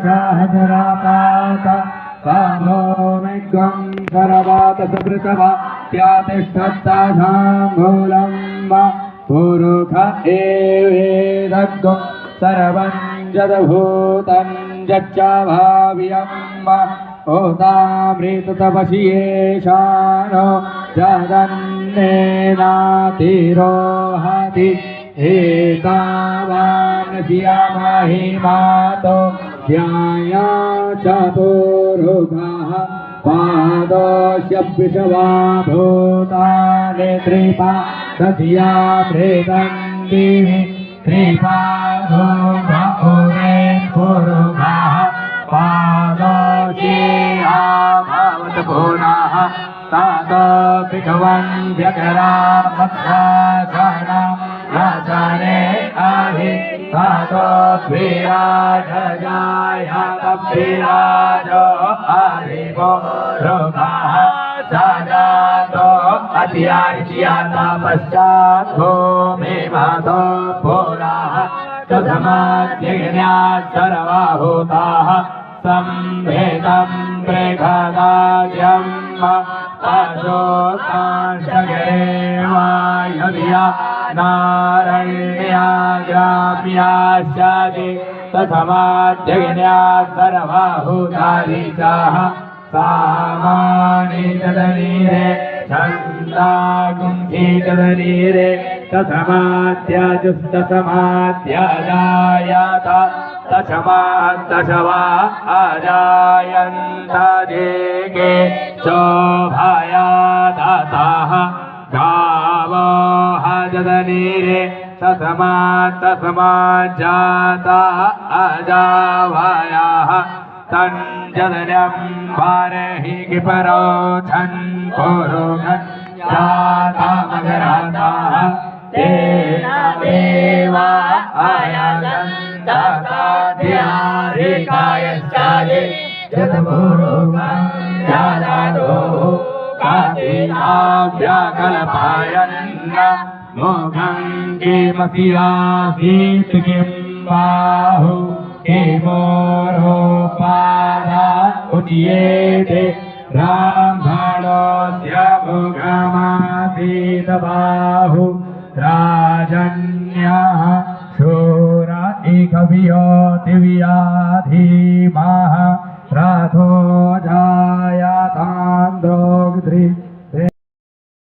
सहस्रापात कामो मेघं सरवात सभृतवा त्यातिष्ठत्ताशाङ्गूलं पुरुष एवेदग्गो सर्वं जदभूतं जच्चाभाव्यं ओतामृततपशियेशानो जदन्नेनातिरोहति एतावान् सियामहिमातो ध्याया चतुरुगः पादोऽस्य वृषभा भूतानि त्रिपा दधिया प्रेदन्ति त्रिपादो भूरे पुरुगः पादोऽस्याभवत् पुनः तातो भिगवन् व्यकरा मत्सासना रसने आहि तातो विराजयातभिराजो हरिवो रुगः सजातो अतियार्चियाता पश्चात् भूमिमतो पुरः समाज्ञात् सर्वभूताः संभेदं प्रेखदाज्यं अशोकांशगेवायधिया नारण्याग्राम्याश्चादि तथमाज्ञात् सर्वभूतादिशाः सामानि तदनीरे छन्दागुंसि तदनीरे तथमाद्याजुस्तसमाद्याजायात तस्माद्दशवा अजायन्त जेगे शोभायादाताः गावो हजदनीरे तस्माज्जाता अजावायाः तञ्जदन्यं वारहि किपरो छन्पुरुघन् जाता मगराताः तेन देवा आयाजन्तादिहारिकायश्चादि जतमुरुगं जादादोः कातिनाभ्याकल्पायन्न मोघं किमसियासीत् किं बाहु किमोरोपादा उच्येते ब्राह्मणोऽस्य मुखमासीत् बाहु राजन्यः शूर इकवियो दिव्या धीमः रथो जायतान्द्रो